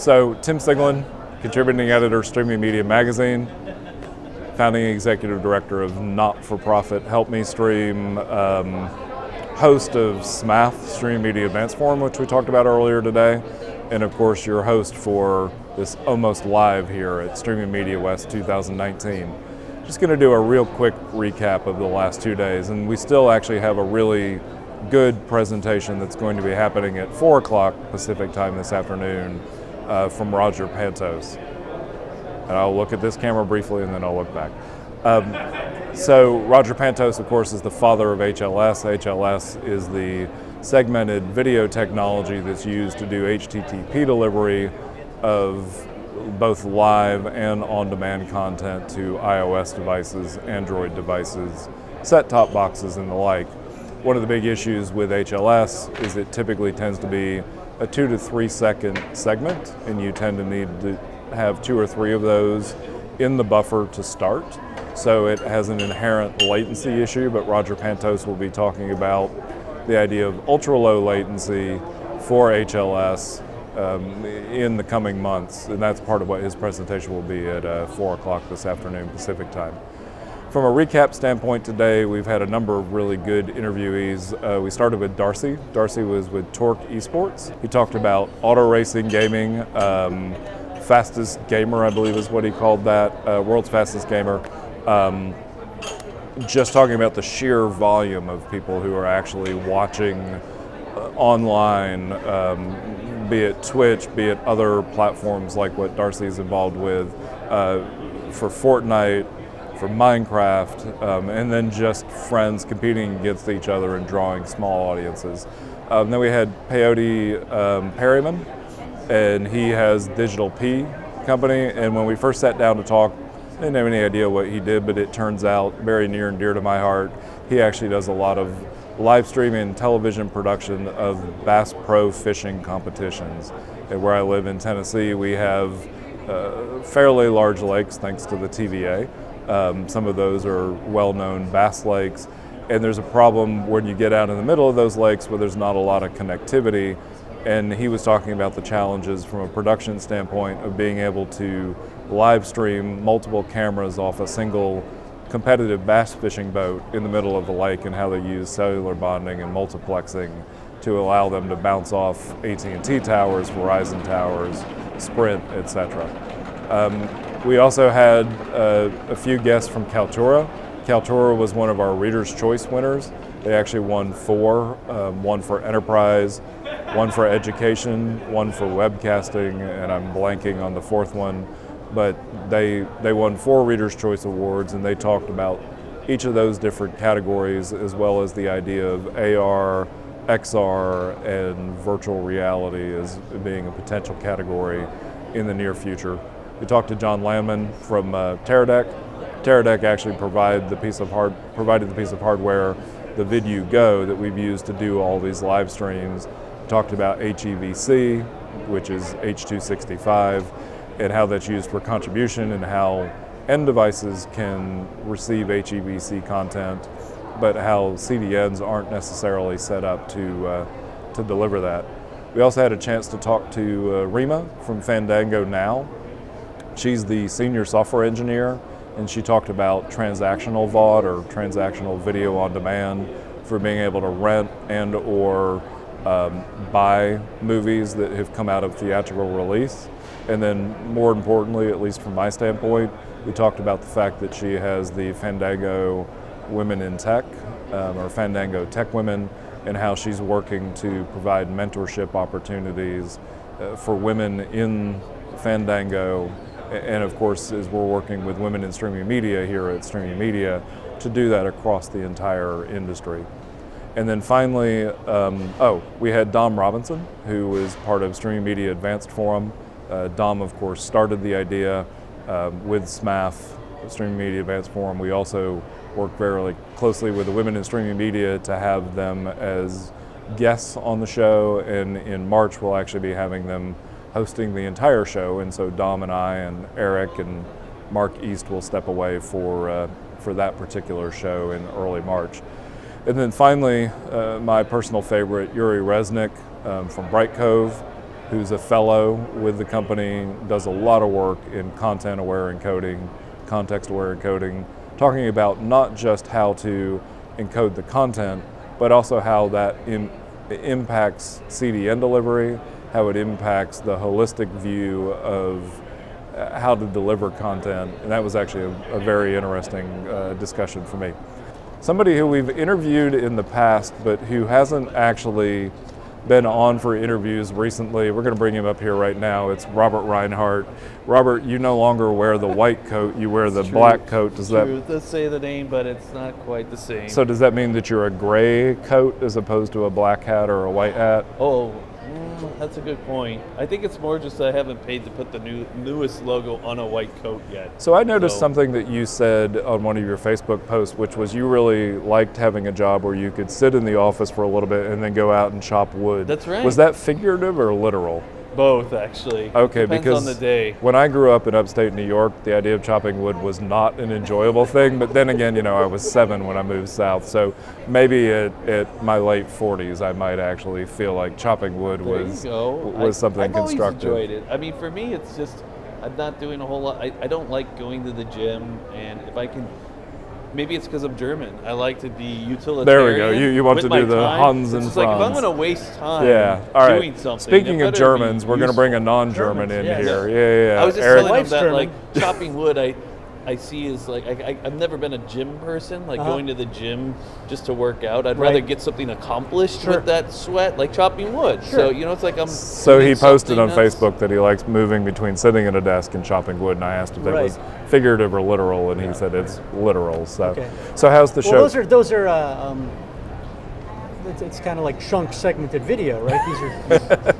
So Tim Siglin, contributing editor, Streaming Media Magazine, founding executive director of not-for-profit Help Me Stream, host of SMAF, Streaming Media Advanced Forum, which we talked about earlier today, and of course your host for this almost live here at Streaming Media West 2019. Just going to do a real quick recap of the last 2 days, and we still actually have a really good presentation that's going to be happening at 4 o'clock Pacific time this afternoon from Roger Pantos. And I'll look at this camera briefly and then I'll look back. So Roger Pantos, of course, is the father of HLS. HLS is the segmented video technology that's used to do HTTP delivery of both live and on-demand content to iOS devices, Android devices, set-top boxes, and the like. One of the big issues with HLS is it typically tends to be a 2 to 3 second segment, and you tend to need to have 2 or 3 of those in the buffer to start. So it has an inherent latency issue, but Roger Pantos will be talking about the idea of ultra-low latency for HLS in the coming months, and that's part of what his presentation will be at 4 o'clock this afternoon Pacific time. From a recap standpoint today, we've had a number of really good interviewees. We started with Darcy. Darcy was with Torque Esports. He talked about auto racing gaming, fastest gamer, I believe is what he called that, world's fastest gamer. Just talking about the sheer volume of people who are actually watching online, be it Twitch, be it other platforms like what Darcy is involved with, for Fortnite, for Minecraft, and then just friends competing against each other and drawing small audiences. Then we had Peyote Perryman, and he has Digital P company, and when we first sat down to talk, I didn't have any idea what he did, but it turns out very near and dear to my heart. He actually does a lot of live streaming and television production of Bass Pro fishing competitions. And where I live in Tennessee, we have fairly large lakes thanks to the TVA. Some of those are well-known bass lakes, and there's a problem when you get out in the middle of those lakes where there's not a lot of connectivity. And he was talking about the challenges from a production standpoint of being able to live stream multiple cameras off a single competitive bass fishing boat in the middle of the lake, and how they use cellular bonding and multiplexing to allow them to bounce off AT&T towers, Verizon towers, Sprint, etc. We also had a few guests from Kaltura. Kaltura was one of our Reader's Choice winners. They actually won 4, one for enterprise, one for education, one for webcasting, and I'm blanking on the 4th one. But they won 4 Reader's Choice Awards, and they talked about each of those different categories, as well as the idea of AR, XR, and virtual reality as being a potential category in the near future. We talked to John Landman from Teradek. Teradek actually provided the piece of hardware, the VidUgo, that we've used to do all these live streams. We talked about HEVC, which is H.265, and how that's used for contribution, and how end devices can receive HEVC content, but how CDNs aren't necessarily set up to deliver that. We also had a chance to talk to Rima from Fandango Now. She's the senior software engineer, and she talked about transactional VOD, or transactional video on demand, for being able to rent and or buy movies that have come out of theatrical release. And then more importantly, at least from my standpoint, we talked about the fact that she has the Fandango Women in Tech, or Fandango Tech Women, and how she's working to provide mentorship opportunities for women in Fandango. And of course, as we're working with women in streaming media here at Streaming Media, to do that across the entire industry. And then finally, we had Dom Robinson, who was part of Streaming Media Advanced Forum. Dom, of course, started the idea with SMAF, Streaming Media Advanced Forum. We also work very closely with the women in streaming media to have them as guests on the show, and in March we'll actually be having them hosting the entire show, and so Dom and I and Eric and Mark East will step away for that particular show in early March. And then finally, my personal favorite, Yuri Resnick from Bright Cove. who's a fellow with the company, does a lot of work in content-aware encoding, context-aware encoding, talking about not just how to encode the content, but also how that impacts CDN delivery, how it impacts the holistic view of how to deliver content, and that was actually a very interesting discussion for me. Somebody who we've interviewed in the past, but who hasn't actually been on for interviews recently, we're going to bring him up here right now. It's Robert Reinhardt. Robert, you no longer wear the white coat, you wear the black coat. Does that? It does say the name, but it's not quite the same. So does that mean that you're a gray coat as opposed to a black hat or a white hat? Oh, that's a good point. I think it's more just I haven't paid to put the newest logo on a white coat yet. So I noticed something that you said on one of your Facebook posts, which was you really liked having a job where you could sit in the office for a little bit and then go out and chop wood. That's right. Was that figurative or literal? Both, actually. Okay, depends because on the day. When I grew up in upstate New York, the idea of chopping wood was not an enjoyable thing. But then again, I was 7 when I moved south, so maybe at my late 40s, I might actually feel like chopping wood was something constructive. I've always enjoyed it. I mean, for me, it's just I'm not doing a whole lot. I don't like going to the gym, and if I can. Maybe it's because I'm German. I like to be utilitarian. There we go. You want to do the Hans and Franz. Franz. Like if I'm going to waste time doing something. Speaking of Germans, we're going to bring a non-German in here. Yeah. I was just telling them that like chopping wood, I see is like I've never been a gym person, like going to the gym just to work out. I'd rather get something accomplished with that sweat, like chopping wood. So it's like I'm. So he posted on Facebook that he likes moving between sitting at a desk and chopping wood, and I asked if it was figurative or literal, and he said it's literal. So, so how's the show? Those are. It's kind of like chunk segmented video, right? These are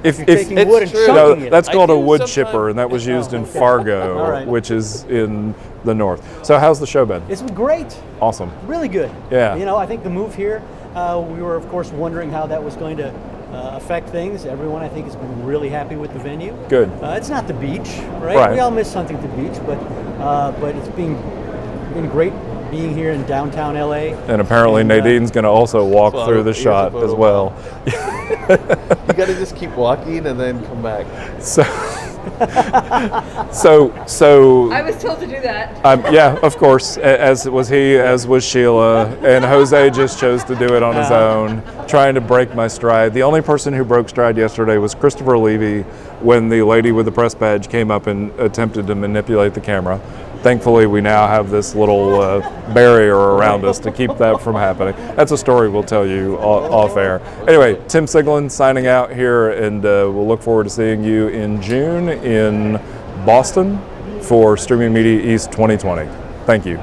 if taking wood and chunking it. That's called a wood chipper, and that was used in Fargo, which is in the north. So how's the show been? It's been great. Awesome. Really good. Yeah. I think the move here, we were of course wondering how that was going to affect things. Everyone I think has been really happy with the venue. Good. It's not the beach, right? We all miss something at the beach, but it's been great being here in downtown LA. And apparently Nadine's going to also walk through the shot as well. You got to just keep walking and then come back. So I was told to do that. Yeah, of course, as was he, as was Sheila, and Jose just chose to do it on his own, trying to break my stride. The only person who broke stride yesterday was Christopher Levy when the lady with the press badge came up and attempted to manipulate the camera. Thankfully, we now have this little barrier around us to keep that from happening. That's a story we'll tell you off air. Anyway, Tim Siglin signing out here, and we'll look forward to seeing you in June in Boston for Streaming Media East 2020. Thank you.